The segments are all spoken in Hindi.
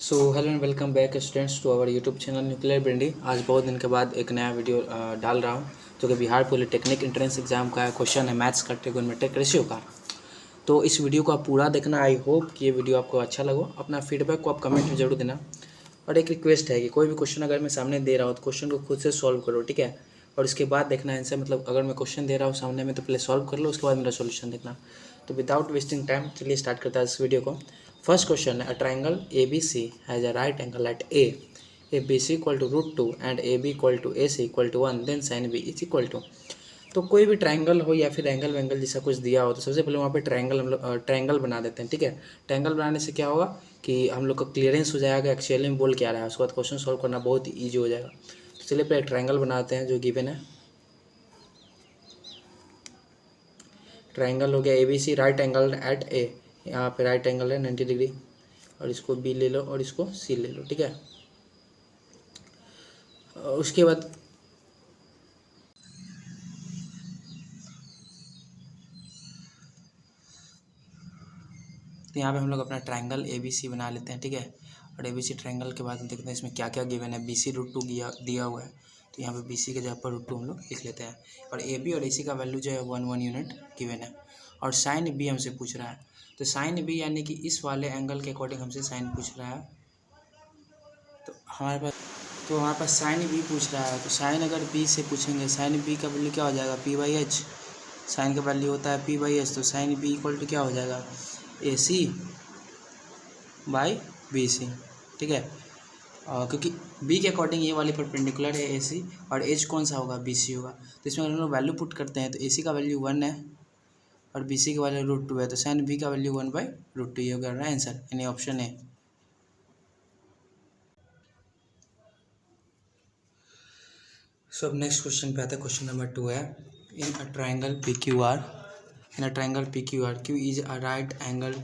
So hello and welcome back students to our YouTube channel nuclear brandy. आज बहुत दिन के बाद एक नया वीडियो डाल रहा हूँ जो कि बिहार पॉलिटेक्निक एंट्रेंस एग्जाम का क्वेश्चन है मैथ्स का ट्रिगोनोमेट्रिक रेशियो का। तो इस वीडियो को आप पूरा देखना। आई होप कि ये वीडियो आपको अच्छा लगे। अपना फीडबैक को आप कमेंट में जरूर देना। और एक रिक्वेस्ट है कि कोई भी क्वेश्चन अगर मैं सामने दे रहा हूँ तो क्वेश्चन को खुद से सॉल्व करो, ठीक है। और इसके बाद देखना आंसर, मतलब अगर मैं क्वेश्चन दे रहा हूँ सामने में तो पहले सॉल्व कर लो, उसके बाद मेरा सॉल्यूशन देखना। तो विदाउट वेस्टिंग टाइम चलिए स्टार्ट करता है इस वीडियो को। फर्स्ट क्वेश्चन है, a triangle A B C has a right angle at A, if BC equal to √2 and AB equal to AC equal to 1 then sine B is equal to. तो कोई भी ट्राइंगल हो या फिर एंगल वेंगल जैसा कुछ दिया हो तो सबसे पहले वहाँ पे ट्राइंगल हम लोग ट्राइंगल बना देते हैं, ठीक है। ट्राइंगल बनाने से क्या होगा कि हम लोग का क्लियरेंस हो जाएगा एक्चुअली में बोल क्या रहा है, उसके बाद क्वेश्चन सॉल्व करना बहुत ईजी हो जाएगा। तो चलिए पहले ट्राइंगल बनाते हैं जो गिवन है। ट्राइंगल हो गया ABC right angle at A, यहाँ पे राइट एंगल है 90 डिग्री, और इसको B ले लो और इसको C ले लो, ठीक है। उसके बाद तो यहाँ पे हम लोग अपना ट्राइंगल ABC बना लेते हैं, ठीक है। और ABC ट्राइंगल के बाद हम देखते हैं इसमें क्या क्या गिवन है। BC √2 दिया हुआ है, तो यहाँ पे BC के जगह पर √2 हम लोग लिख लेते हैं। और AB और AC का वैल्यू जो है 1 यूनिट गिवन है। और साइन B हमसे पूछ रहा है, तो साइन B यानी कि इस वाले एंगल के अकॉर्डिंग हमसे साइन पूछ रहा है। तो हमारे पास साइन B पूछ रहा है, तो साइन अगर B से पूछेंगे, साइन B का वैल्यू क्या हो जाएगा P/H। साइन का वैल्यू होता है P/H, तो साइन B इक्वल टू क्या हो जाएगा AC/BC, ठीक है। क्योंकि B के अकॉर्डिंग ये वाली परपेंडिकुलर है AC, और एज कौन सा होगा BC होगा। तो इसमें अगर हम लोग वैल्यू पुट करते हैं तो AC का वैल्यू 1 है और BC का वैल्यू √2 है, तो साइन B का वैल्यू 1/√2, ये होगा आंसर, यानी ऑप्शन है। सो अब नेक्स्ट क्वेश्चन पे आता है। क्वेश्चन नंबर 2 है, in a triangle PQR, Q is a right angle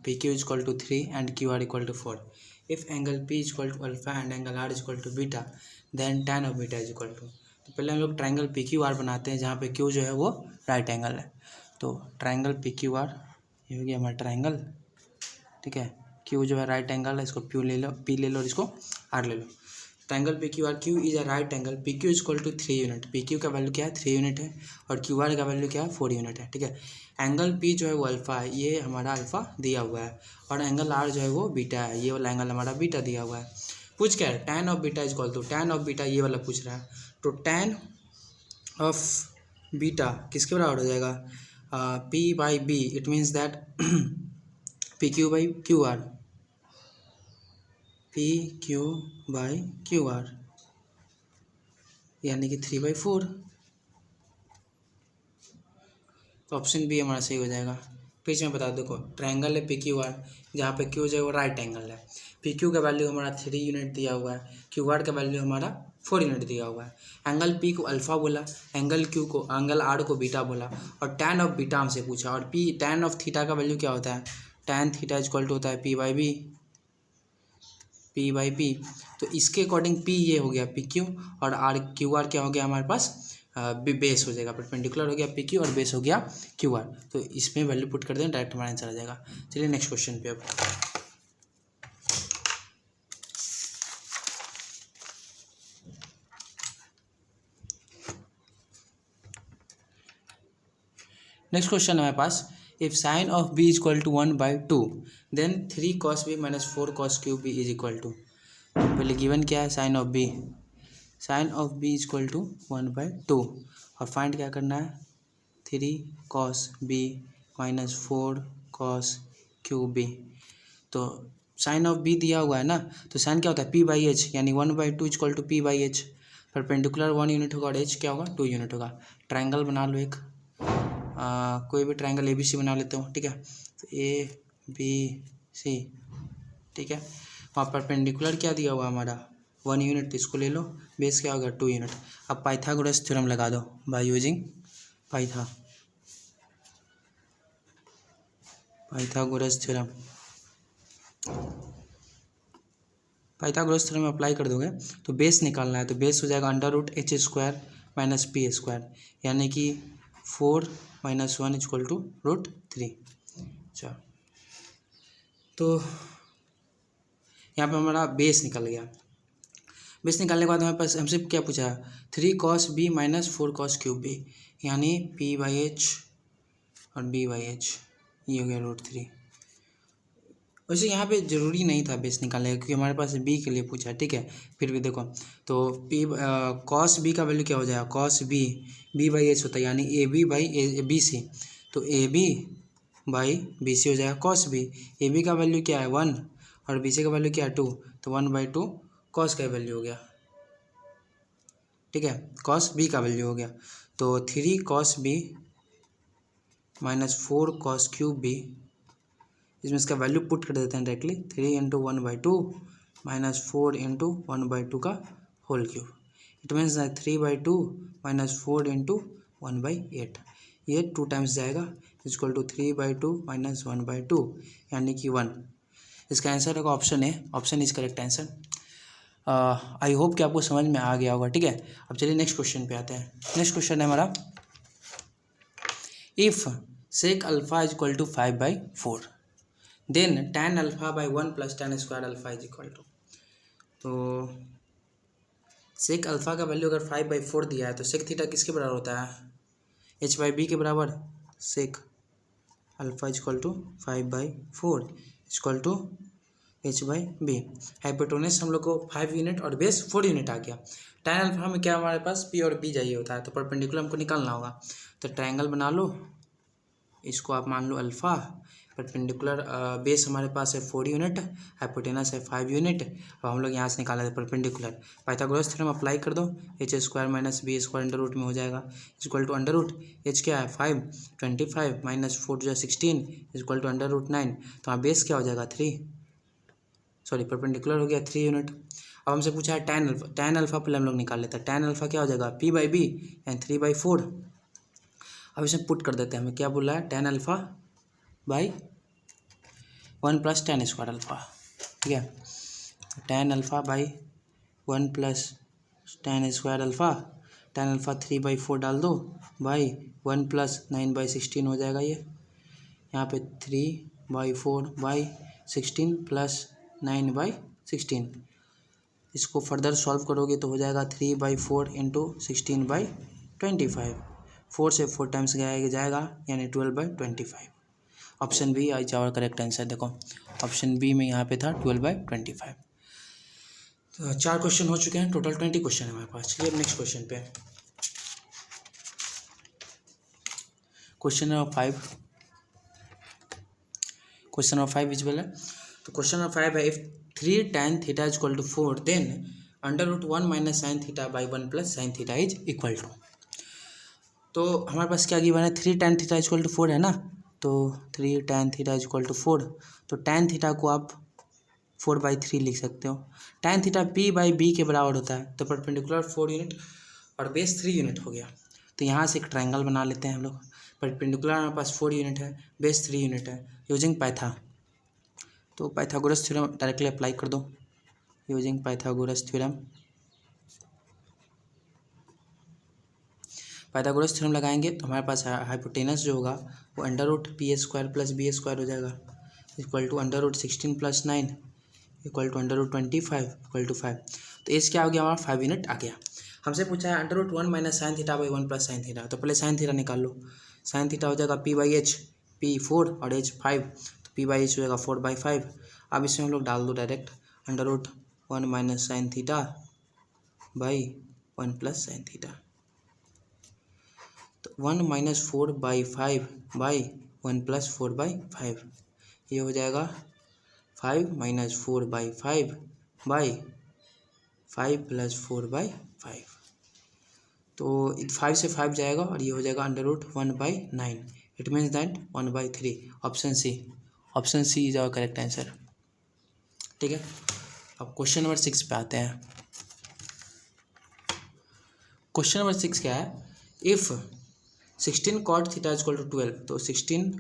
PQ is equal to 3 and QR equal to 4. If angle P is equal to alpha and angle R is equal to beta, then tan of beta is equal to। तो पहले हम लोग ट्राइंगल PQR बनाते हैं जहाँ पे Q जो है वो राइट एंगल है। तो ट्राइंगल PQR, ये हो गया हमारा ट्राइंगल, ठीक है। Q जो है राइट एंगल है, इसको P ले लो और इसको R ले लो। Triangle PQR, Q is a right angle, PQ is equal to 3 unit. PQ का वैल्यू क्या है 3 यूनिट है, और QR का वैल्यू क्या है 4 यूनिट है, ठीक है। एंगल P जो है वो अल्फा है, ये हमारा अल्फा दिया हुआ है, और एंगल R जो है वो बीटा है, ये वाला एंगल हमारा बीटा दिया हुआ है। पूछ क्या है, tan of beta is equal to, tan of beta ये वाला पूछ रहा है। तो टैन ऑफ बीटा किसके बराबर हो जाएगा P/B, it means that PQ/QR, PQ/QR यानी कि 3/4। तो ऑप्शन बी हमारा सही हो जाएगा। फिर से मैं बता दूँ, देखो ट्रायंगल है PQR, जहाँ पे Q जो है वो राइट एंगल है। PQ का वैल्यू हमारा 3 यूनिट दिया हुआ है, QR का वैल्यू हमारा 4 यूनिट दिया हुआ है। एंगल P को अल्फा बोला, एंगल R को बीटा बोला, और टैन ऑफ बीटा हमसे पूछा। और टैन ऑफ थीटा का वैल्यू क्या होता है, tan theta is equal to होता है P/B। तो इसके अकॉर्डिंग P ये हो गया PQ, और QR क्या हो गया हमारे पास बेस हो जाएगा, परपेंडिकुलर हो गया PQ और बेस हो गया QR। तो इसमें वैल्यू पुट कर दें, डायरेक्ट हमारा आंसर आ जाएगा। चलिए नेक्स्ट क्वेश्चन पे अब। नेक्स्ट क्वेश्चन है हमारे पास, if sine of B is equal to 1/2 then 3 cos B minus 4 cos B is equal to. पहले गिवन क्या है, sine of B is equal to 1/2, और फाइंड क्या करना है 3 cos B minus 4 cos B। तो साइन ऑफ B दिया हुआ है ना, तो साइन क्या होता है P/H, यानी 1/2 is equal to P/H। Perpendicular 1 unit होगा और H क्या होगा 2 यूनिट होगा। ट्राइंगल बना लो एक, कोई भी ट्राइंगल ABC बना लेते हो, ठीक है। तो ABC, ठीक है। वहाँ परपेंडिकुलर क्या दिया हुआ हमारा 1 यूनिट, तो इसको ले लो, बेस क्या होगा 2 यूनिट। अब पाइथागोरस थ्योरम लगा दो by using Pythagoras theorem. Pythagoras theorem apply कर दोगे तो बेस निकालना है, तो बेस हो जाएगा √H² माइनस P², यानी कि 4 - 1 इज इक्वल टू √3। अच्छा, तो यहाँ पे हमारा बेस निकल गया। बेस निकालने के बाद हमारे पास हमसे क्या पूछा, 3 cos b minus 4 cos cube b, यानी p/h और b/h, ये हो गया √3। वैसे यहाँ पे ज़रूरी नहीं था बेस निकालने का, क्योंकि हमारे पास b के लिए पूछा, ठीक है। फिर भी देखो तो cos b का वैल्यू क्या हो जाएगा, cos b b/h होता है, यानी ab/bc, तो ab/bc हो जाएगा cos b। ab का वैल्यू क्या है 1 और bc का वैल्यू क्या है 2, तो 1/2 cos का वैल्यू हो गया, ठीक है। cos b का वैल्यू हो गया, तो 3 cos b minus 4 cos cube b, इसमें इसका वैल्यू पुट कर देते हैं डायरेक्टली, 3 × 1/2 माइनस 4 × 1/2 का whole cube, it means 3/2 minus 4 × 1/8, ये 2 टाइम्स जाएगा, इक्वल टू 3/2 माइनस 1/2, यानी कि 1। इसका आंसर होगा option A, option is correct answer. I hope कि आपको समझ में आ गया होगा, ठीक है। अब चलिए नेक्स्ट क्वेश्चन पे आते हैं। नेक्स्ट क्वेश्चन है हमारा, if sec alpha is equal to 5/4 then tan alpha by 1 + tan square alpha is equal to, तो sec अल्फा का वैल्यू अगर 5/4 दिया है तो sec थीटा किसके बराबर होता है, h/b के बराबर। sec alpha is equal to 5/4 equal to h/b। Hypotenuse हम लोग को 5 यूनिट और बेस 4 यूनिट आ गया। tan अल्फा में क्या हमारे पास p और b चाहिए होता है, तो परपेंडिकुलर हमको निकालना होगा। तो ट्रायंगल बना लो, इसको आप मान लो अल्फ़ा, परपेंडिकुलर बेस हमारे पास है 4 यूनिट, हाइपोटेनस है 5 यूनिट। अब हम लोग यहाँ से निकाला है परपेंडिकुलर, पाइथागोरस थ्योरम अप्लाई कर दो, h² minus b² under root में हो जाएगा, equal to under root h क्या है 5, 25 माइनस 4 जो 16 इक्वल टू अंडर रूट 9, तो यहाँ बेस क्या हो जाएगा 3, सॉरी परपेंडिकुलर हो गया 3 यूनिट। अब हमसे पूछा है tan अल्फा पहले हम लोग निकाल लेते हैं। tan अल्फा क्या हो जाएगा p/b यानी 3/4। अब इसे पुट कर देते हैं, हमें क्या बोला है, tan alpha by 1 + tan square alpha, ठीक है। tan alpha by 1 + tan square alpha, tan alpha 3/4 डाल दो, बाई 1 + 9/16 हो जाएगा ये, यहाँ पे 3/4 बाई 16 + 9/16। इसको फर्दर सॉल्व करोगे तो हो जाएगा 3/4 × 16/25, 4 से 4 टाइम्स जाएगा, यानी 12/25। ऑप्शन बी आज आवर करेक्ट आंसर। देखो ऑप्शन बी में यहाँ पे था 12/25। तो 4 क्वेश्चन हो चुके हैं, टोटल 20 क्वेश्चन है हमारे पास। चलिए नेक्स्ट क्वेश्चन पे, question number 5। Question number 5 visible है, तो क्वेश्चन नंबर 5 है, if 3 tan theta is equal to 4 then √1 minus sine theta by 1 + sine theta is equal to. तो हमारे पास क्या गिवन है, 3 tan theta is equal to 4 है ना, तो 3 tan theta is equal to 4, तो tan थीटा को आप 4/3 लिख सकते हो। tan थीटा p/b के बराबर होता है, तो परपेंडिकुलर 4 यूनिट और बेस 3 यूनिट हो गया। तो यहाँ से एक ट्रायंगल बना लेते हैं हम लोग। परपेंडिकुलर हमारे पास 4 यूनिट है, बेस 3 यूनिट है, यूजिंग पाइथा, तो पाइथागोरस थ्योरम डायरेक्टली अप्लाई कर दो, using Pythagoras theorem. Pythagoras theorem लगाएंगे तो हमारे पास हाइपोटेनस जो होगा वो √p² + b² हो जाएगा, equal to √16 + 9 equal to √25 equal to 5। तो एज क्या हो गया हमारा 5 यूनिट आ गया। हमसे पूछा है √1 minus sine theta by 1 + sine theta, तो पहले साइन थीटा निकाल लो। साइन थीटा हो जाएगा p/h, p 4 और h 5, तो p/h हो जाएगा 4/5। अब इसमें हम लोग डाल दो direct √1 minus sine theta by 1 + sine theta, तो 1 - 4/5 बाई 1 + 4/5, ये हो जाएगा 5 - 4/5 बाई 5 + 4/5, तो 5 से 5 जाएगा और ये हो जाएगा √1/9, it means that 1/3। Option C is our correct answer, ठीक है। अब क्वेश्चन नंबर 6 पे आते हैं। क्वेश्चन नंबर 6 क्या है, if 16 cot theta is equal to 12, तो 16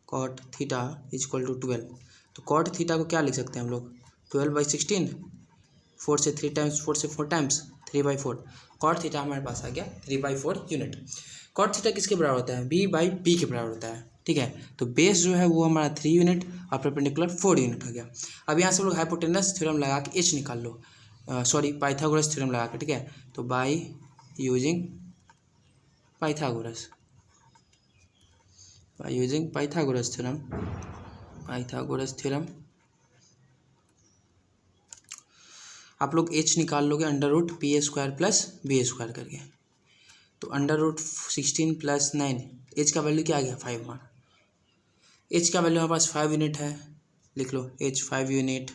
cot theta is equal to 12, तो cot थीटा को क्या लिख सकते हैं हम लोग, 12/16, 4 से 3 टाइम्स, 4 से 4 टाइम्स 3/4, cot थीटा हमारे पास आ गया 3/4 यूनिट। cot थीटा किसके बराबर होता है, b/p के बराबर होता है, ठीक है। तो बेस जो है वो हमारा 3 यूनिट और परपेंडिकुलर 4 यूनिट हो गया। अब यहाँ से हम लोग हाइपोटेनस थ्योरम लगा के एच निकाल लो, सॉरी पाइथागोरस थ्योरम लगा के, ठीक है। तो बाय यूजिंग पाइथागोरस थ्योरम आप लोग एच निकाल लोगे √PA² प्लस BA² करके। तो √16 + 9, एच का वैल्यू क्या आ गया 5 मान। एच का वैल्यू हमारे पास 5 यूनिट है, लिख लो H 5 unit,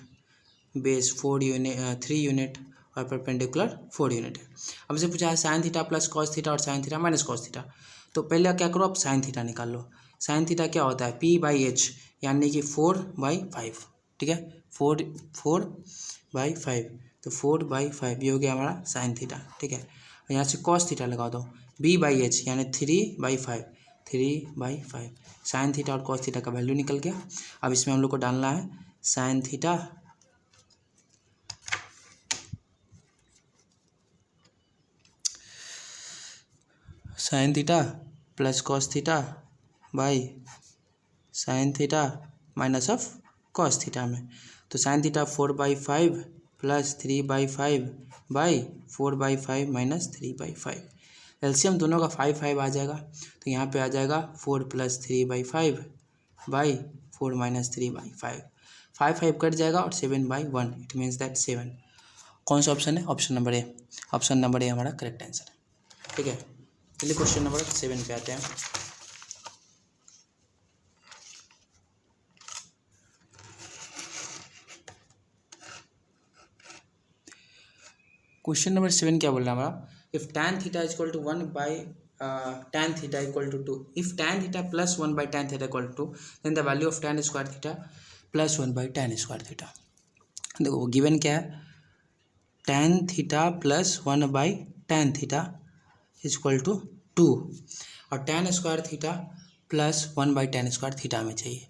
base 4 unit 3 unit और परपेंडिकुलर 4 यूनिट है। अब हमसे पूछा है sine theta plus cos theta और sine theta minus cos theta. तो पहले क्या करो, आप साइन थीटा निकाल लो। साइन थीटा क्या होता है P/H, यानी कि 4/5, ठीक है, 4/5। तो 4/5 ये हो गया हमारा साइन थीटा, ठीक है। और यहाँ से कॉस थीटा लगा दो, B/H यानी 3/5 साइन थीटा और कॉस थीटा का वैल्यू निकल गया। अब इसमें हम लोग को डालना है sine theta plus cos theta by sine theta minus of cos theta में। तो sine theta 4/5 plus 3/5 by 4/5 minus 3/5। LCM दोनों का 5 आ जाएगा। तो यहाँ पे आ जाएगा 4 + 3/5 बाई 4 - 3/5। 5 कट जाएगा और 7/1, इट मीन्स दैट 7। कौन सा ऑप्शन है? Option number A. Option number A हमारा करेक्ट आंसर है, ठीक है। चलिए क्वेश्चन नंबर 7 पे आते हैं। क्वेश्चन नंबर 7 क्या बोल रहा है हमारा, if tan theta equal to 1/tan theta equal to 2, if tan theta plus 1/tan theta equal to 2, then the value of tan square theta plus 1/tan square theta. देखो गिवन क्या है, tan theta plus 1/tan theta equal to 2 और tan square theta plus 1/tan square theta में चाहिए।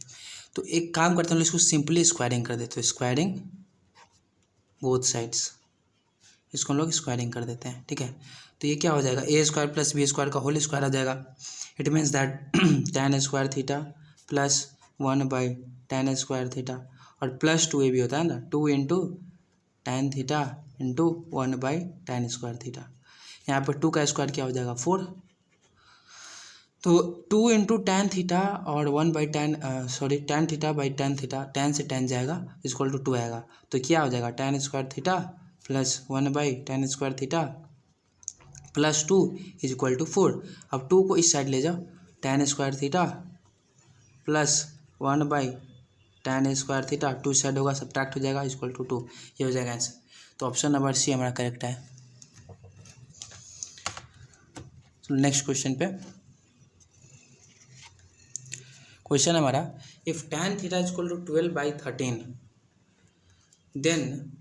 तो एक काम करते हैं, इसको सिंपली स्क्वायरिंग कर देते हैं, स्क्वायरिंग बोथ साइड्स, इसको हम लोग स्क्वायरिंग कर देते हैं, ठीक है। तो ये क्या हो जाएगा, A² + B² का होल स्क्वायर आ जाएगा। It means that tan square theta plus 1/tan square theta और प्लस 2 भी होता है ना, 2 × tan theta into 1/tan square theta. यहाँ पर 2 का स्क्वायर क्या हो जाएगा 4। तो 2 × tan थीटा और tan थीटा/tan थीटा, tan से tan जाएगा इक्वल टू 2 आएगा। तो क्या हो जाएगा tan square theta plus 1/tan square theta plus 2 equal to 4। अब 2 को इस साइड ले जाओ, tan square theta plus 1/tan square theta 2 side होगा, सब्ट्रैक्ट हो जाएगा इक्वल टू 2। ये हो जाएगा आंसर। तो ऑप्शन नंबर सी हमारा करेक्ट है। नेक्स्ट क्वेश्चन पे, क्वेश्चन हमारा, if tan theta equal to 12/13 then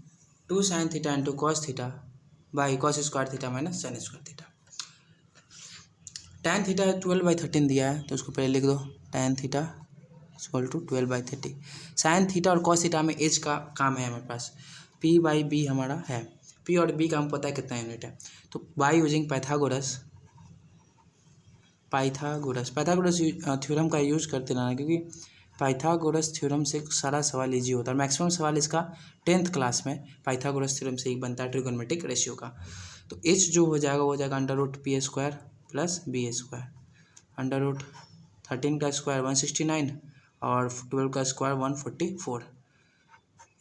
2 sin theta into cos theta by cos square theta minus sin square theta. tan theta 12/13 दिया है, तो उसको पहले लिख दो, tan theta equal to 12/13। sin theta और cos थीटा में एच का काम है हमारे पास, P/B हमारा है, P और B का हम पता है कितना यूनिट है। तो बाई यूजिंग पाइथागोरस थ्योरम का यूज करते रहना, क्योंकि पाइथागोरस थ्योरम से सारा सवाल इजी होता है। मैक्सिमम सवाल इसका 10th क्लास में पाइथागोरस थ्योरम से ही बनता है, ट्रिगोनोमेट्रिक रेशियो का। तो एच जो हो जाएगा वो हो जाएगा √PA² प्लस BA², √13 का स्क्वायर 169 और 12 का स्क्वायर 144।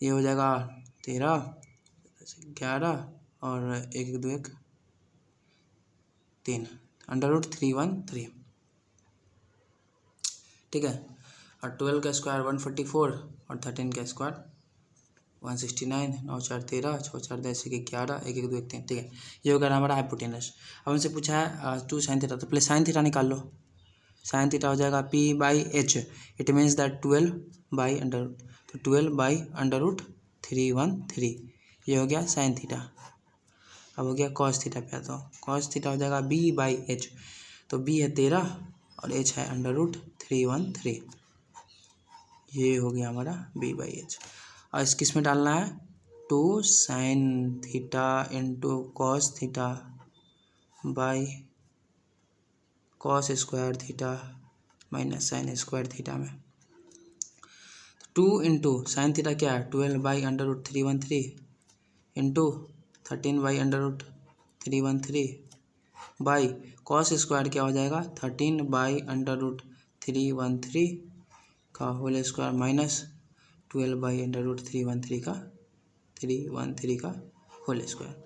ये हो जाएगा 13, 11 और 1 2 1 3, √313, ठीक है। और 12 का स्क्वायर 144 और 13 का स्क्वायर 169, 9 4 13, 6 4 10 1 11, 1 1 2 1 3, ठीक है। ये हो गया हमारा हाइपोटेनस। अब हमसे पूछा है 2 sin थीटा, तो पहले sin थीटा निकाल लो। sin थीटा हो जाएगा P/H, इट मीन्स दैट 12/√, तो 12/√313, ये हो गया sin थीटा। अब हो गया cos थीटा पे आता हूँ, cos थीटा हो जाएगा B/H, तो B है 13 और H है √313, ये हो गया हमारा B/H। और इस किस में डालना है, 2 sin theta into cos theta by cos square theta minus sin square theta में। 2 इंटू साइन थीटा क्या है 12/√313 इंटू 13/√313 बाई कॉस स्क्वायर क्या हो जाएगा 13/√313 का होल स्क्वायर माइनस 12/√313 का होल स्क्वायर।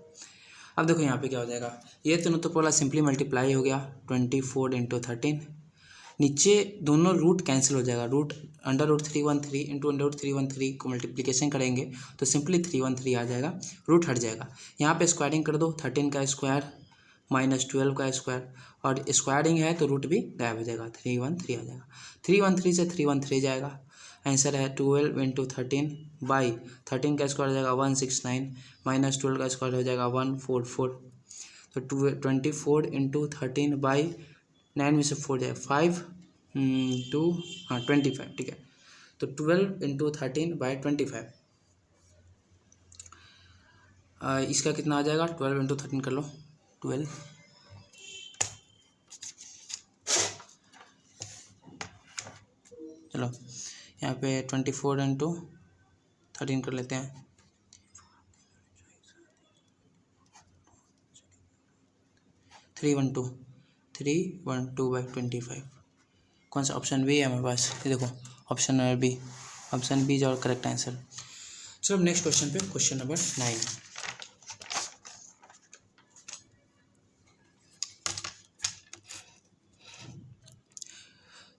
अब देखो यहाँ पे क्या हो जाएगा, ये दोनों तो पूरा सिंपली मल्टीप्लाई हो गया 24 इंटू 13, नीचे दोनों रूट कैंसिल हो जाएगा, √313 इंटू √313 को मल्टीप्लिकेशन करेंगे तो सिंपली 313 आ जाएगा, रूट हट जाएगा। यहाँ पे स्क्वायरिंग कर दो 13 का स्क्वायर माइनस 12 का स्क्वायर, और स्क्वायरिंग है तो रूट भी गायब हो जाएगा, 313 आ जाएगा। 313 से 313 जाएगा, आंसर है 12 इंटू 13 बाई 13 का स्क्वायर हो जाएगा 169 माइनस 12 का स्क्वायर हो जाएगा 144, तो 24 इंटू 13 बाई 9 में से 4 जाएगा 5 2 हाँ 25, ठीक है। तो 12 इंटू 13 बाई 25, इसका कितना आ जाएगा 12 इंटू 13 कर लो 12, चलो यहाँ पे 24 इंटू 13 कर लेते हैं, 312/25, कौन सा ऑप्शन बी है हमारे पास, ये देखो option number B, option B is our correct answer. चलो नेक्स्ट क्वेश्चन पे, क्वेश्चन नंबर 9।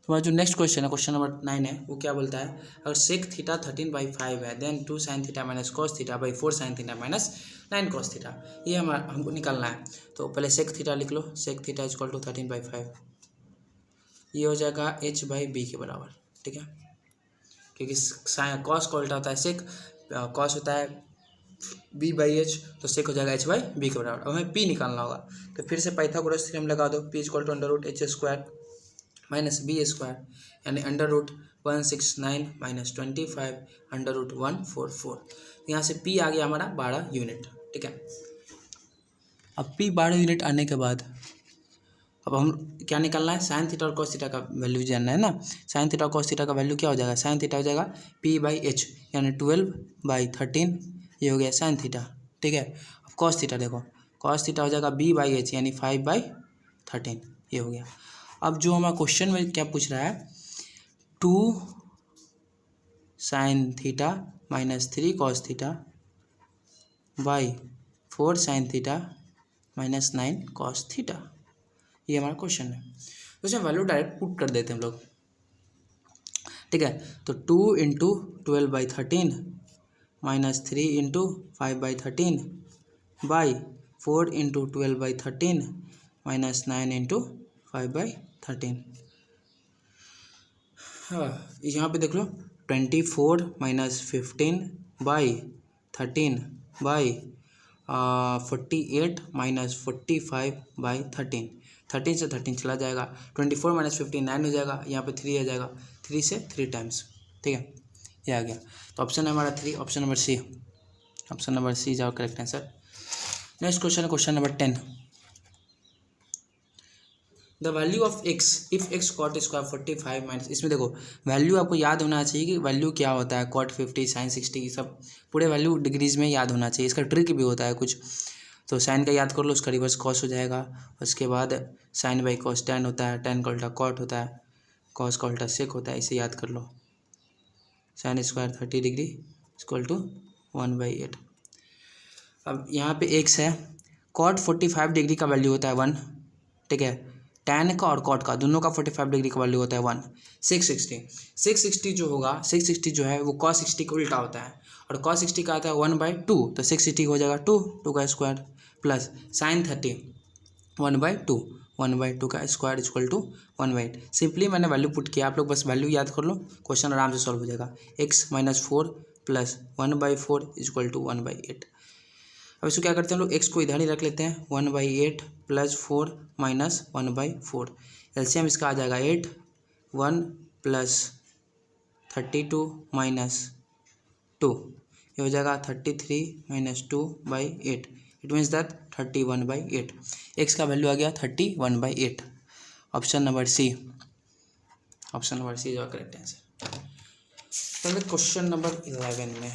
तुम्हारा जो नेक्स्ट क्वेश्चन है, क्वेश्चन नंबर 9 है, वो क्या बोलता है, अगर सेक थीटा 13/5 है then 2 sin theta minus cos theta by 4 sin theta minus 9 cos theta, ये हमको निकालना है। तो पहले सेक थीटा लिख लो, sec theta is equal to 13/5, ये हो जाएगा h/b के बराबर, ठीक है, क्योंकि कॉस को उल्टा होता है सेक, कॉस होता है b/h, तो सेक हो जाएगा h/b के बराबर। अब हमें p निकालना होगा, तो फिर से पाइथागोरस थ्योरम लगा दो, p equal to √h² minus b² यानी √169 माइनस 25 √144, यहाँ से p आ गया हमारा 12 यूनिट, ठीक है। अब p 12 यूनिट आने के बाद अब हम क्या निकालना है, साइन थीटा और कॉस थीटा का वैल्यू जानना है ना। साइन थीटा और कॉस थीटा का वैल्यू क्या हो जाएगा, साइन थीटा हो जाएगा p/h यानी 12/13, ये हो गया साइन थीटा, ठीक है। अब कॉस थीटा देखो, कॉस थीटा हो जाएगा b/h यानी 5/13, ये हो गया। अब जो हमारा क्वेश्चन में क्या पूछ रहा है, 2 sin theta minus 3 cos theta by 4 sin theta minus 9 cos theta, ये हमारा क्वेश्चन है। तो इसमें वैल्यू डायरेक्ट पुट कर देते हैं हम लोग, ठीक है। तो 2 into 12/13 minus 3 into 5/13 by 4 into 12/13 minus 9 into 5/13, हाँ यहाँ पे देख लो 24 माइनस 15/13 बाई 48 माइनस 45/13, 13 से 13 चला जाएगा, 24 माइनस 15 9 हो जाएगा, यहाँ पे 3 आ जाएगा, 3 से 3 टाइम्स, ठीक है, ये आ गया। तो ऑप्शन है हमारा 3, option number C, option number C is our correct answer. Next question है question number 10, the value of x if x cot square 45 minus, इसमें देखो वैल्यू आपको याद होना चाहिए कि वैल्यू क्या होता है, cot 50 sin 60 सब पूरे वैल्यू डिग्रीज में याद होना चाहिए, इसका ट्रिक भी होता है कुछ। तो साइन का याद कर लो, उसका रिवर्स कॉस हो जाएगा, उसके बाद साइन बाई कॉस tan होता है, tan का उल्टा कॉट होता है, कॉस का उल्टा सेक होता है, इसे याद कर लो। Sine square 30 degree equal to 1/8। अब यहाँ पे x है, cot 45 डिग्री का वैल्यू होता है 1, ठीक है, tan का और cot का दोनों का 45 डिग्री का वैल्यू होता है 1। 660 जो होगा, 660 जो है वो cos 60 का उल्टा होता है, और cos 60 का आता है 1/2, तो 660 हो जाएगा 2 का स्क्वायर प्लस sin 30 1/2, 1/2 का स्क्वायर इक्वल टू 1/8। सिंपली मैंने वैल्यू पुट किया, आप लोग बस वैल्यू याद कर लो, क्वेश्चन आराम से सॉल्व हो जाएगा। x - 4 plus 1/4 equal to 1/8। अब इसको क्या करते हैं हम लोग, x को इधर ही रख लेते हैं, 1/8 प्लस 4 माइनस 1/4, एलसीएम इसका आ जाएगा 8, 1 प्लस 32 माइनस 2, ये हो जाएगा 33 minus 2/8, it means that 31/8। x का वैल्यू आ गया 31/8, option number C, option number C is our correct answer. चलिए क्वेश्चन नंबर 11 में,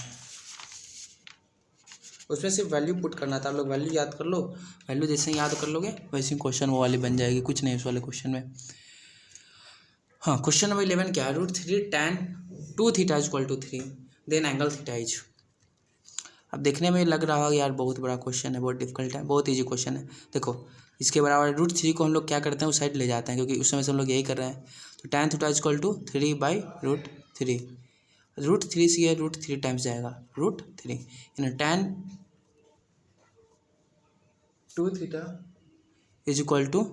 उसमें सिर्फ वैल्यू पुट करना था। आप लोग वैल्यू याद कर लो, वैल्यू जैसे ही याद कर लोगे वैसे ही क्वेश्चन वो वाली बन जाएगी, कुछ नहीं उस वाले क्वेश्चन में। हाँ, क्वेश्चन नंबर 11 क्या है? √3 tan 2 theta is equal to 3, then angle theta is. अब देखने में लग रहा है यार बहुत बड़ा क्वेश्चन है, बहुत डिफिकल्ट है, बहुत ईजी क्वेश्चन है। देखो इसके बराबर √3 को हम लोग क्या करते हैं, उस साइड ले जाते हैं, क्योंकि उस समय से हम लोग यही कर रहे हैं। तो tan theta is equal to 3/√3, √3 से ये √3 टाइम्स जाएगा, √3 यानी tan 2 theta is equal to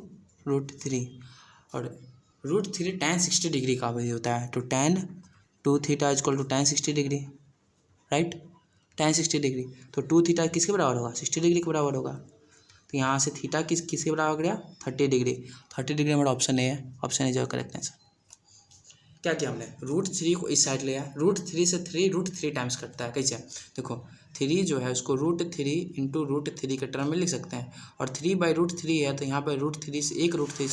√3, और √3 tan 60 डिग्री का भी होता है। तो tan 2 theta is equal to tan 60 degree, right, tan 60 degree. तो 2 थीटा किसके बराबर होगा? 60 डिग्री के बराबर होगा। तो यहाँ से थीटा किसके बराबर हो गया? 30 डिग्री। 30 डिग्री हमारा ऑप्शन ए है, ऑप्शन ए जो करेक्ट आंसर। क्या किया हमने? √3 को इस साइड लिया, √3 से 3 √3 टाइम्स करता है। कैसे? देखो 3 जो है उसको √3 इंटू √3 के टर्म में लिख सकते हैं, और 3/√3 है तो यहाँ पर √3 से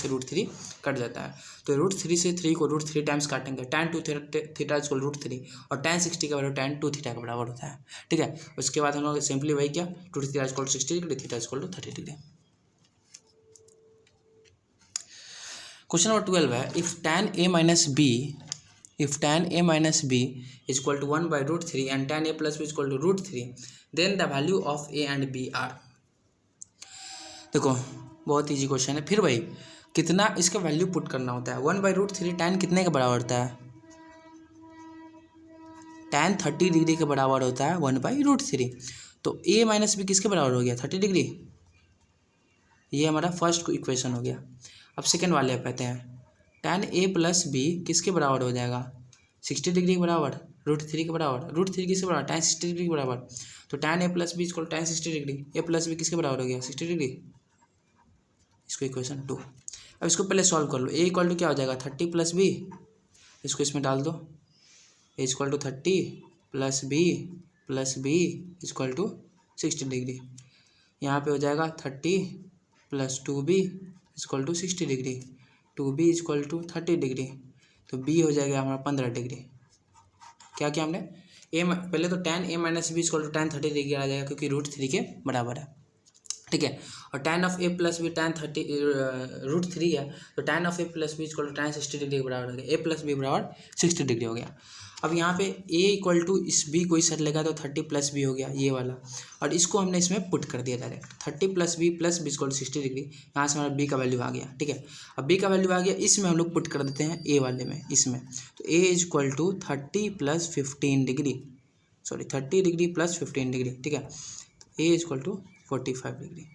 √3 कट जाता है। तो √3 से 3 को √3 टाइम्स काटेंगे, tan 2 थीटा इज इक्वल √3, और tan 60 का बराबर tan 2 थीटा के बराबर होता है। ठीक है, उसके बाद हम लोग सिंपली वही किया, 2 theta is equal to 60 degree, theta is equal to 30 degree. Question number 12 है, if tan a minus b is equal to 1/√3 and tan a plus b is equal to √3, then the value of a and b are। देखो बहुत इजी क्वेश्चन है, फिर भाई कितना इसका वैल्यू पुट करना होता है। 1/√3 tan कितने के बराबर होता है? tan 30 डिग्री के बराबर होता है 1/√3। तो a माइनस बी किसके बराबर हो गया? 30 डिग्री। ये हमारा फर्स्ट इक्वेशन हो गया। अब सेकेंड वाले कहते हैं tan a प्लस बी किसके बराबर हो जाएगा? 60 डिग्री के बराबर, √3 के बराबर। √3 किसके बराबर? tan 60 डिग्री के बराबर। तो tan a plus B equal tan 60 degree, a plus B किसके बराबर हो गया? 60 डिग्री। इसको इक्वेशन 2। अब इसको पहले सॉल्व कर लो। a इक्वल टू क्या हो जाएगा? 30 प्लस बी, इसको इसमें डाल दो, a equal to 30 plus B equal to 60 degree. यहाँ पे हो जाएगा 30 plus 2b equal to 60 degree, 2b equal to 30 degree. तो b हो जाएगा हमारा 15 डिग्री। क्या किया हमने? पहले तो tan a minus B equal to tan 30 degree आ जाएगा, क्योंकि √3 के बराबर है। ठीक है, और tan of a plus B tan 30 √3 है, तो tan of a plus B equal to tan 60 degree के बराबर हो गया, a प्लस बी बराबर 60 डिग्री हो गया। अब यहाँ पे a इक्वल टू इस b को इस साइड लेगा तो 30 प्लस बी हो गया ये वाला, और इसको हमने इसमें पुट कर दिया direct. 30 plus B equal to 60 degree, यहाँ से हमारा b का वैल्यू आ गया। ठीक है, अब b का वैल्यू आ गया, इसमें हम लोग पुट कर देते हैं a वाले में, इसमें। तो a is equal to 30 plus 15 degree, sorry 30 degree plus 15 degree. ठीक है, a is equal to 45 degree.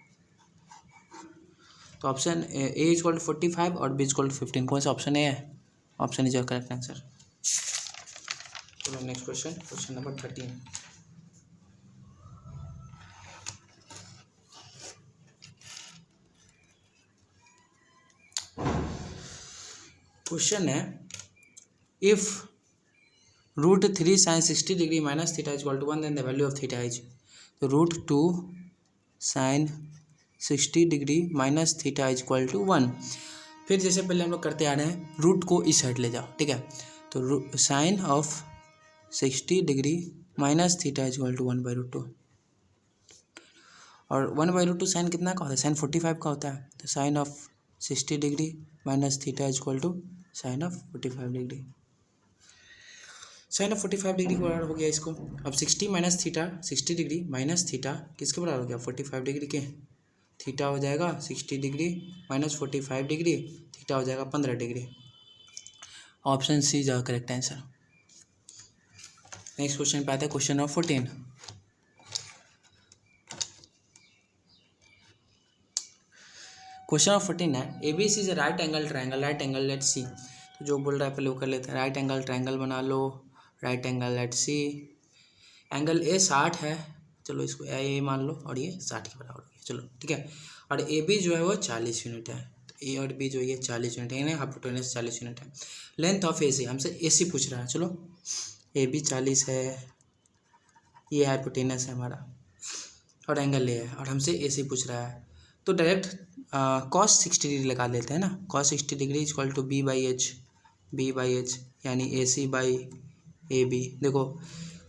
तो option A is equal to 45 और बी इज इक्वल टू 15, कौन सा ऑप्शन ए है? Option is correct answer. चलो next question, question number 13। Question है, if √3 sin 60 degree minus theta is equal to 1, then the value of theta is. तो √2 sin 60 degree minus theta is equal to 1। फिर जैसे पहले हम लोग करते आ रहे हैं, रूट को इस साइड ले जाओ। ठीक है, तो sine of 60 degree minus theta is equal to 1/√2, और 1/√2 साइन कितना का होता है? साइन 45 का होता है। तो sine of 60 degree minus theta is equal to sine of 45 degree. Sine of 45 degree के बराबर हो गया इसको। अब 60 minus theta, 60 degree minus theta किसके बराबर हो गया? 45 डिग्री के। थीटा हो जाएगा 60 डिग्री माइनस 45 डिग्री, थीटा हो जाएगा 15 degree. Option C is our correct answer. Next question पे आता है, क्वेश्चन नंबर 14। क्वेश्चन नंबर 14 है, ABC is right angle triangle, right angle let सी। तो जो बोल रहा है पहले वो कर लेते हैं। राइट एंगल ट्रायंगल बना लो, right angle let C. Angle A 60 है, चलो इसको ए मान लो, और ये 60 के बराबर हो गया। चलो ठीक है, और AB जो है वो 40 यूनिट है। तो ए और बी जो है 40 यूनिट है, हाइपोटेनस 40 यूनिट है। लेंथ ऑफ AC, हमसे AC पूछ रहा है। चलो AB 40 है, ये हाइपोटेनस है हमारा, और एंगल ए है, और हमसे AC पूछ रहा है। तो डायरेक्ट cos 60 डिग्री लगा लेते हैं ना। cos 60 degree equal to B/H, यानी AC बाई ए बी। देखो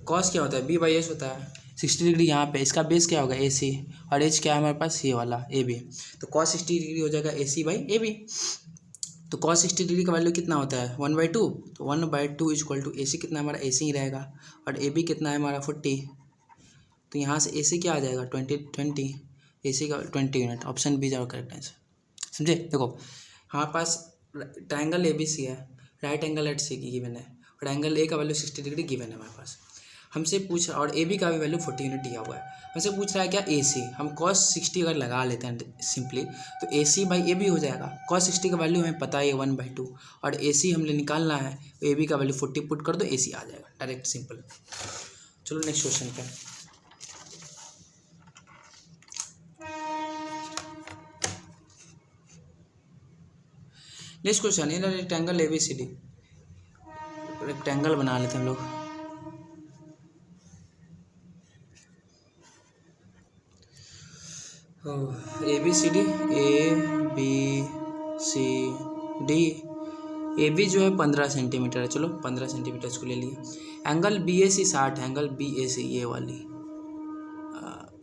कॉस क्या होता है, बी बाई एस होता है, 60 डिग्री यहाँ पे, इसका बेस क्या होगा ए सी, और एच क्या है हमारे पास, ये वाला ए बी, तो कॉस 60 डिग्री हो जाएगा ए सी बाई ए बी। तो कॉस 60 डिग्री का वैल्यू कितना होता है 1/2, तो 1/2 इक्वल टू ए सी कितना हमारा ए सी ही रहेगा, और ए बी कितना है हमारा 40, तो यहाँ से ए सी क्या आ जाएगा 20 ए सी का 20 यूनिट। ऑप्शन बी जाओ करेक्ट आंसर, समझे। देखो हमारे पास ट्राइंगल ए बी सी है, राइट एंगल एट सी की गिवन है, और एंगल ए का वैल्यू 60 डिग्री गिवन है हमारे पास, हमसे पूछ रहा, और ए बी का भी वैल्यू 40 यूनिट दिया हुआ है, हमसे पूछ रहा है क्या ए सी, हम cos 60 अगर लगा लेते हैं सिंपली तो ए सी बाई ए बी हो जाएगा। cos 60 का वैल्यू हमें पता है 1/2, और ए सी हमने निकालना है, ए बी का वैल्यू 40 पुट कर दो, ए सी आ जाएगा डायरेक्ट सिंपल। चलो नेक्स्ट क्वेश्चन पे, next question in rectangle A B C D, rectangle बना लेते हैं हम लोग। A B C D, A B C D, A B जो है 15 सेंटीमीटर है, चलो 15 सेंटीमीटर इसको ले लिया। एंगल बी ए सी 60 है, एंगल बी ए सी ये वाली,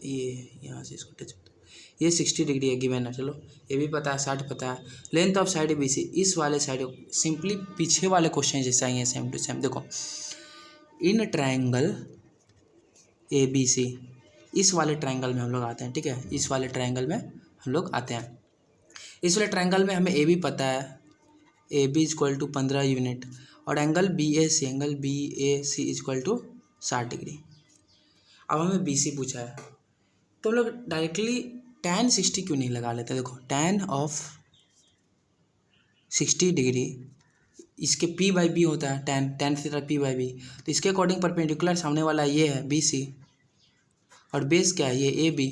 ये यहाँ से इसको टच, ये 60 डिग्री है गिवन है, चलो ये भी पता है 60 पता है। Length of side B C, इस वाले साइड सिंपली पीछे वाले क्वेश्चन जैसा ही है सेम टू सेम। देखो in triangle A B C, इस वाले ट्राइंगल में हम लोग आते हैं, ठीक है, इस वाले ट्राइंगल में हम लोग आते हैं। इस वाले ट्राइंगल में हमें ए बी पता है, A B equal to 15 unit, और angle B A C, angle B A C equal to 60 degree. अब हमें बी सी पूछा है, तो हम लोग डायरेक्टली tan 60 क्यों नहीं लगा लेते। देखो tan ऑफ 60 डिग्री, इसके p बाई बी होता है, tan theta p by B, तो इसके अकॉर्डिंग परपेंडिकुलर सामने वाला ये है बी सी, और बेस क्या है ये ए बी,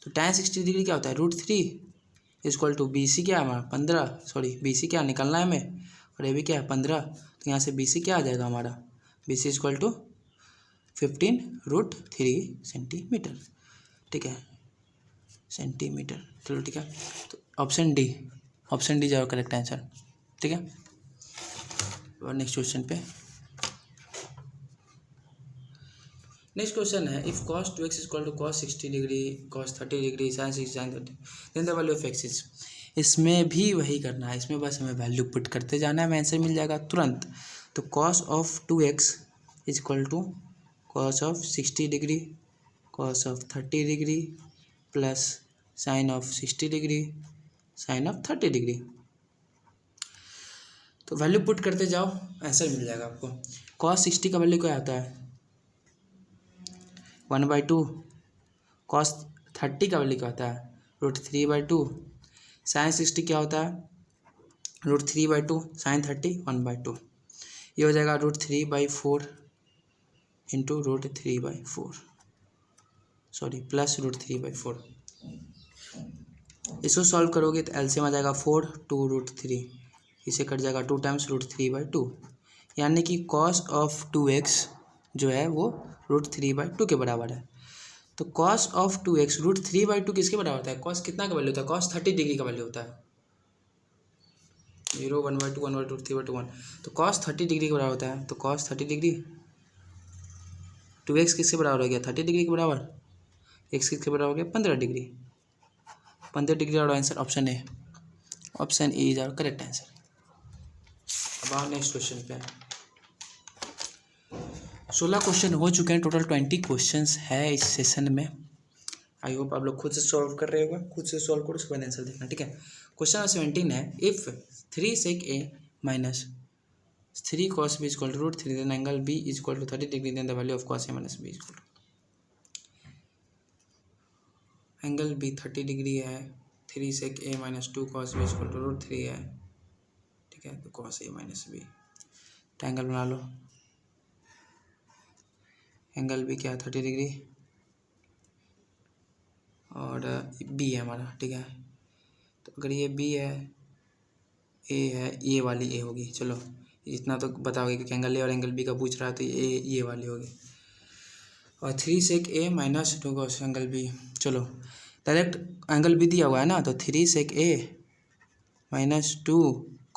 तो tan 60 डिग्री क्या होता है √3 इक्वल टू बी सी क्या है हमारा 15, सॉरी बी सी क्या निकलना है हमें, और ए बी क्या है 15, तो यहाँ से बी सी क्या आ जाएगा हमारा, B C equal to 15√3 centimetre, ठीक है, सेंटीमीटर। चलो ठीक है, तो ऑप्शन डी जाओ करेक्ट आंसर, ठीक है। और नेक्स्ट क्वेश्चन पे, नेक्स्ट क्वेश्चन है if cos 2x equal to cos 60 degree, cos 30 degree, sin 60 sin 30 then the value of x is. इसमें भी वही करना है, इसमें बस हमें वैल्यू पुट करते जाना है, हमें आंसर मिल जाएगा तुरंत। तो cos of 2x is equal to cos of 60 degree, cos of 30 degree plus sine of 60 degree, sine of 30 degree. तो वैल्यू पुट करते जाओ, आंसर मिल जाएगा आपको। cos 60 का वैल्यू क्या आता है 1/2, cos 30 का वैल्यू क्या होता है √3/2, साइन 60 क्या होता है √3/2, साइन 30 1/2, ये हो जाएगा √3/4 इंटू √3/4, सॉरी प्लस √3/4। इसको सॉल्व करोगे तो एलसीएम आ जाएगा 4 2 √3, इसे कट जाएगा 2 टाइम्स √3/2, यानी कि cos ऑफ 2x जो है वो √3/2 के बराबर है। तो cos ऑफ 2x √3/2 किसके बराबर होता है, cos कितना का वैल्यू होता है, cos 30 डिग्री का वैल्यू होता है, 0 1/2 1/2 3/2 1, तो cos 30 डिग्री के बराबर होता है। तो cos 30 डिग्री 2x किसके बराबर हो गया 30 डिग्री के बराबर, x किसके बराबर हो गया 15 डिग्री, 15 डिग्री और answer option A, option A is our correct answer. अब आओ नेक्स्ट क्वेश्चन पे। 16 क्वेश्चन हो चुके हैं, टोटल 20 क्वेश्चंस है इस सेशन में। आई होप आप लोग खुद से सॉल्व कर रहे होगा, खुद से सॉल्व करो उसके बाद आंसर देखना, ठीक है। क्वेश्चन 17 है if 3 sec a minus 3 cos b equal to √3 then angle b equal to 30 degree then the value of cos a minus b equal to, angle b 30 degree है, 3 sec a minus 2 cos b equal to √3 है, ठीक है, तो cos a minus b, triangle बना लो। एंगल b क्या है 30 डिग्री, और b है हमारा, ठीक है, तो अगर ये b है, a है, ये वाली a होगी, चलो इतना तो बताओगे कि एंगल ए और एंगल बी का पूछ रहा है, तो ये वाली होगी, और 3 sec a minus 2 cos angle B, चलो डायरेक्ट एंगल बी दिया हुआ है ना, तो 3 sec a minus 2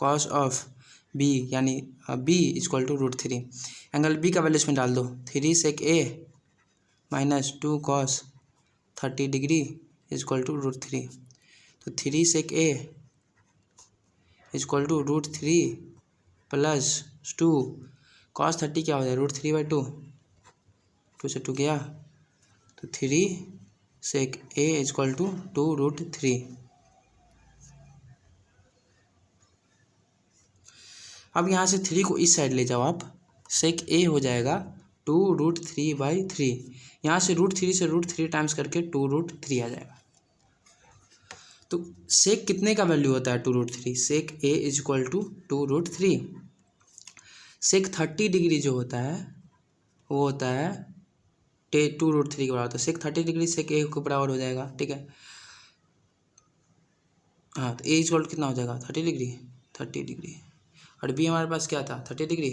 cos of B यानी B equal to √3। Angle B का वैल्यू इसमें डाल दो, 3 sec A minus 2 cos 30 degree equal to √3। तो 3 sec A equal to √3 plus 2 cos 30 क्या हो जाए √3/2, 2 से 2 गया, तो 3 sec A इक्वल टू 2√3। अब यहाँ से 3 को इस साइड ले जाओ आप, sec A हो जाएगा 2√3/3। यहाँ से √3 से √3 टाइम्स करके 2√3 आ जाएगा। तो sec कितने का वैल्यू होता है 2√3, sec A equal to 2√3। sec 30 degree जो होता है वो होता है 2√3 के बराबर, तो sec 30 डिग्री sec A के बराबर हो जाएगा, ठीक है। हाँ, तो A इक्वल कितना हो जाएगा 30 डिग्री, और B हमारे पास क्या था 30 degree,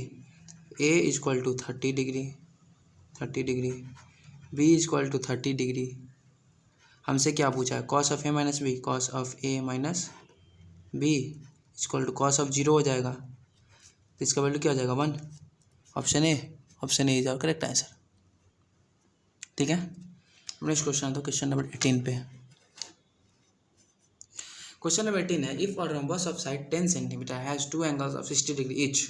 A equal to 30 degree, B equal to 30 degree. हमसे क्या पूछा है cos of A minus B, cos of A minus B equal to cos of 0 हो जाएगा, तो इसका वैल्यू क्या हो जाएगा 1। Option A is our correct answer, ठीक है। नेक्स्ट क्वेश्चन तो क्वेश्चन नंबर 18 पे। क्वेश्चन नंबर 18 है, if a rhombus of side 10 centimetre has 2 angles of 60 degree each,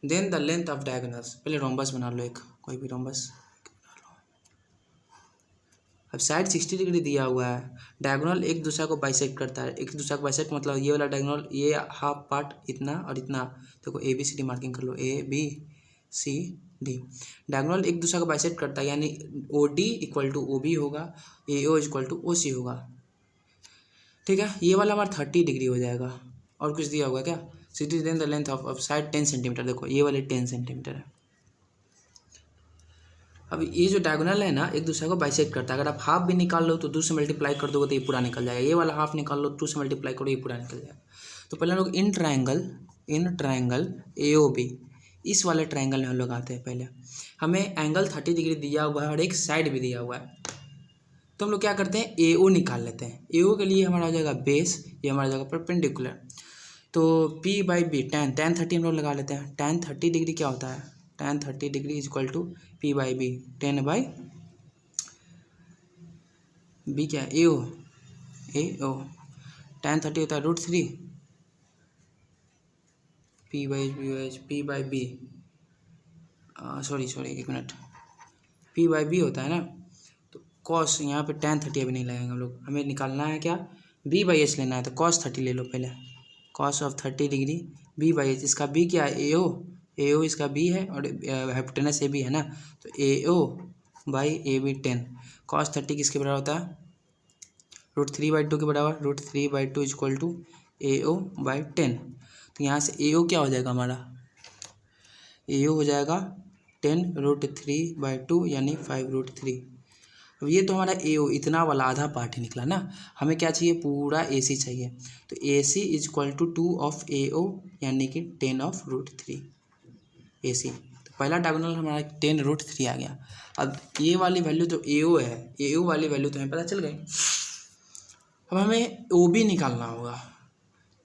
then the length of diagonals. पहले रोम्बस बना लो, एक कोई भी रोम्बस। अब साइड 60 डिग्री दिया हुआ है, डायगोनल एक दूसरे को बाइसेक्ट करता है, एक दूसरे को बाइसेक्ट मतलब ये वाला डायगोनल, ये हाफ पार्ट इतना और इतना, देखो ABCD मार्किंग कर लो, ABCD। डायगोनल एक दूसरे को बाइसेक्ट करता है, यानी OD इक्वल टू OB होगा, AO इक्वल टू OC होगा, ठीक है। ये वाला हमारा 30 डिग्री हो जाएगा, और कुछ दिया होगा क्या, 60 then the length of side 10 centimetre, देखो ये वाले 10 सेंटीमीटर है। अब ये जो डायगोनल है ना एक दूसरे को बाइसेक्ट करता है, अगर आप हाफ भी निकाल लो तो 2 से मल्टीप्लाई कर दोगे तो ये पूरा निकल जाएगा, ये वाला हाफ निकाल लो 2 से मल्टीप्लाई करो ये पूरा निकल जाएगा। तो पहले हम लोग इन ट्रायंगल AOB, इस वाले ट्रायंगल में हम लोग आते हैं। पहले हमें एंगल 30 डिग्री दिया हुआ है और एक साइड भी दिया हुआ है, तो हम लोग क्या करते हैं AO निकाल लेते हैं। AO के लिए हमारा हो जाएगा बेस, ये हमारा जाएगा परपेंडिकुलर, तो P/B tan 30 हम लोग लगा लेते हैं। tan 30 डिग्री क्या होता है, tan 30 degree equal to P/B, 10/B क्या है AO, tan 30 होता है √3 P/B, सॉरी एक मिनट, P/B होता है ना, तो cos यहाँ पे tan 30 अभी नहीं लगाएंगे हम लोग, हमें निकालना है क्या B/H लेना है, तो cos 30 ले लो पहले, cos ऑफ 30 डिग्री B/H, इसका B क्या है AO इसका B है और हाइपोटेनस AB है ना, तो AO/AB 10, cos 30 किसके बराबर होता है √3/2 के बराबर, √3/2 इक्वल टू AO/10। तो यहाँ से AO क्या हो जाएगा हमारा, AO हो जाएगा 10 √3/2 यानी 5√3। अब ये तो हमारा AO इतना वाला आधा पार्ट ही निकला ना, हमें क्या चाहिए पूरा AC चाहिए, तो AC equal to 2 of AO यानी कि 10 ऑफ √3 AC। तो पहला डायगोनल हमारा 10 √3 आ गया। अब ये वाली वैल्यू जो AO है, AO वाली वैल्यू तो हमें पता चल गई। अब हमें OB निकालना होगा,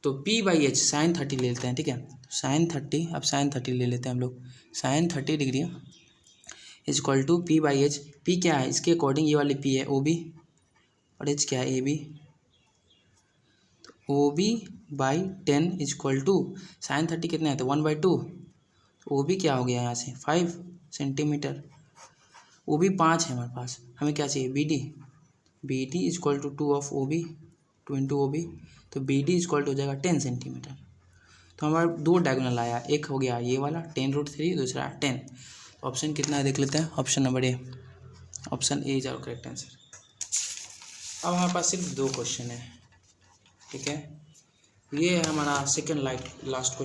तो P/H sin 30 ले लेते हैं, ठीक है। sin 30, अब sin 30 ले लेते हैं हम लोग, sin 30 degree equal to P/H। P क्या है इसके अकॉर्डिंग, ये वाली P है OB और H क्या है AB, तो OB/10 इक्वल टू sin 30 कितने आते 1/2, OB क्या हो गया यहाँ से 5 सेंटीमीटर, OB 5 है हमारे पास, हमें क्या चाहिए BD equal to 2 of OB, 2 into OB, तो BD इक्वल टू हो जाएगा 10 सेंटीमीटर। तो हमारा 2 डायगोनल आया, एक हो गया ये वाला 10 √3, दूसरा 10। ऑप्शन कितना है देख लेते हैं, option number A, option A is our correct answer. अब हमारे पास सिर्फ 2 क्वेश्चन है, ठीक है। ये है हमारा सेकंड लास्ट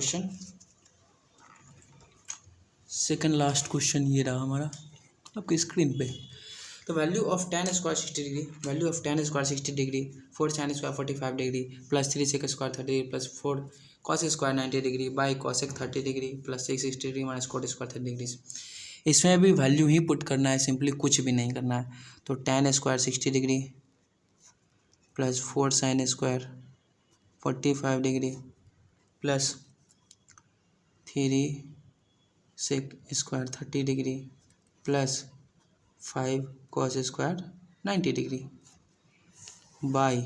क्वेश्चन, ये रहा हमारा आपकी स्क्रीन पे। तो value of tan square 60 degree, 4 sin square 45 degree plus 3 sec square 30 degree plus 4 cos square 90 degree by cosec 30 degree plus 6 60 degree minus cot square 30 degree. इसमें भी वैल्यू ही पुट करना है, सिंपली कुछ भी नहीं करना है। तो tan square 60 degree plus 4 sin square 45 degree plus 3 sec square 30 degree plus 5 cos square 90 degree by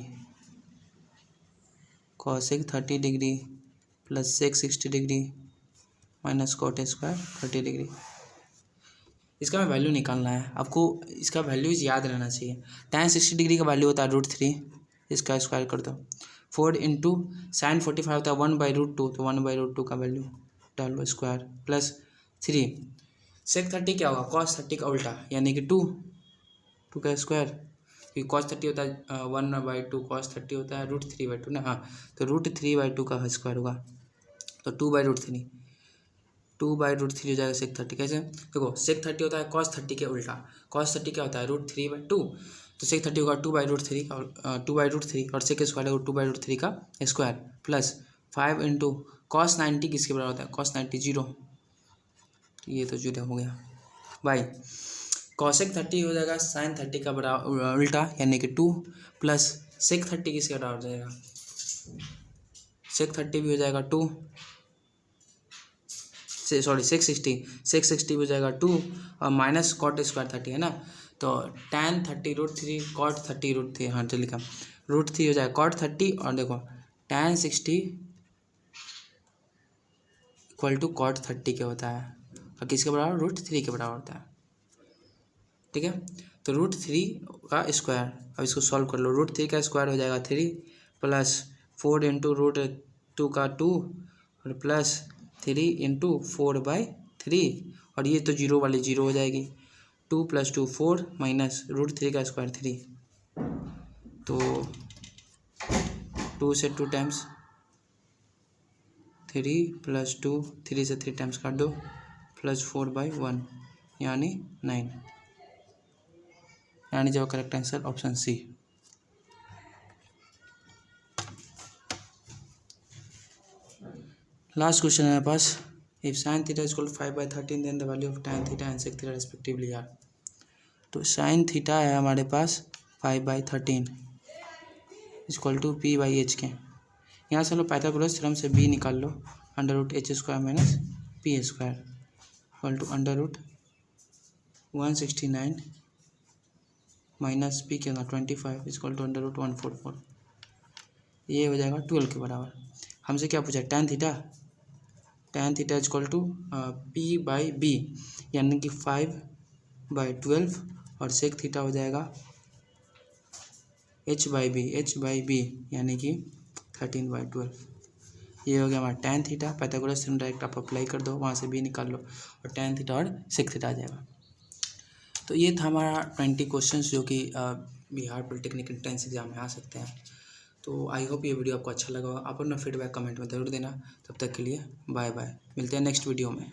cosec 30 degree plus sec 60 degree minus cot square 30 degree. इसका मैं वैल्यू निकालना है आपको। इसका वैल्यूज याद रहना चाहिए। tan 60 डिग्री का वैल्यू होता है √3, इसका स्क्वायर कर दो। 4 इंटू साइन 45 होता है 1/√2, तो 1/√2 का वैल्यू डाल लो स्क्वायर प्लस 3 सेक 30 क्या होगा cos 30 का उल्टा यानी कि 2 का स्क्वायर, क्योंकि cos 30 होता है 1/2, cos 30 होता है √3/2 ना। हाँ, तो √3/2 का स्क्वायर होगा, तो 2/√3 हो जाएगा सेक 30। कैसे देखो, सेक 30 होता है cos 30 के उल्टा, cos 30 क्या होता है √3/2, तो सेक 30 होगा 2/√3 का 2/√3 और सेक स्क्वायर होगा 2/√3 का स्क्वायर प्लस 5 इंटू cos 90 किसके बराबर होता है cos 90 0, तो ये तो 0 हो गया बाई cosec 30 हो जाएगा sin 30 का बराबर उल्टा यानी कि 2 प्लस sec 30 किसके बराबर हो जाएगा, sec 30 भी हो जाएगा 2 sec 60 भी हो जाएगा 2 और माइनस cot स्क्वायर 30 है ना, तो tan 30 √3 cot 30 √3, हाँ चल लिखा √3 हो जाएगा cot 30 और देखो tan 60 इक्वल टू cot 30 क्या होता है और किसके बराबर √3 के बराबर होता है। ठीक है, तो √3 का स्क्वायर, अब इसको सॉल्व कर लो। √3 का स्क्वायर हो जाएगा 3 प्लस 4 इंटू √2 का 2 और प्लस 3 इंटू 4/3 और ये तो जीरो वाली जीरो हो जाएगी। 2 + 2 4 माइनस √3 का स्क्वायर 3, तो 2 से 2 टाइम्स 3 + 2 3 से 3 टाइम्स काट दो प्लस 4/1 यानी 9, यानी जब correct answer option C. Last question है मेरे पास, if sin theta is equal 5/13 then the value of tan theta and sec theta respectively are. तो sin थीटा है हमारे पास 5/13 इक्वल टू p/h के। यहाँ से लो पाइथागोरस थ्योरम से b निकाल लो, √h² minus p² equal to √169 minus p क्या होगा 25 इक्वल टू √144, ये हो जाएगा 12 के बराबर। हमसे क्या पूछा tan theta equal to p/b यानी कि 5/12 और sec थीटा हो जाएगा h/b यानी कि 13/12। ये हो गया हमारा tan theta. Pythagoras theorem direct आप अप्लाई कर दो, वहाँ से b निकाल लो और tan थीटा और sec थीटा आ जाएगा। तो ये था हमारा 20 क्वेश्चंस जो कि बिहार पॉलिटेक्निक एंट्रेंस एग्जाम में आ सकते हैं। तो आई होप ये वीडियो आपको अच्छा लगा। आप अपना फीडबैक कमेंट में ज़रूर देना। तब तक के लिए बाय बाय, मिलते हैं नेक्स्ट वीडियो में।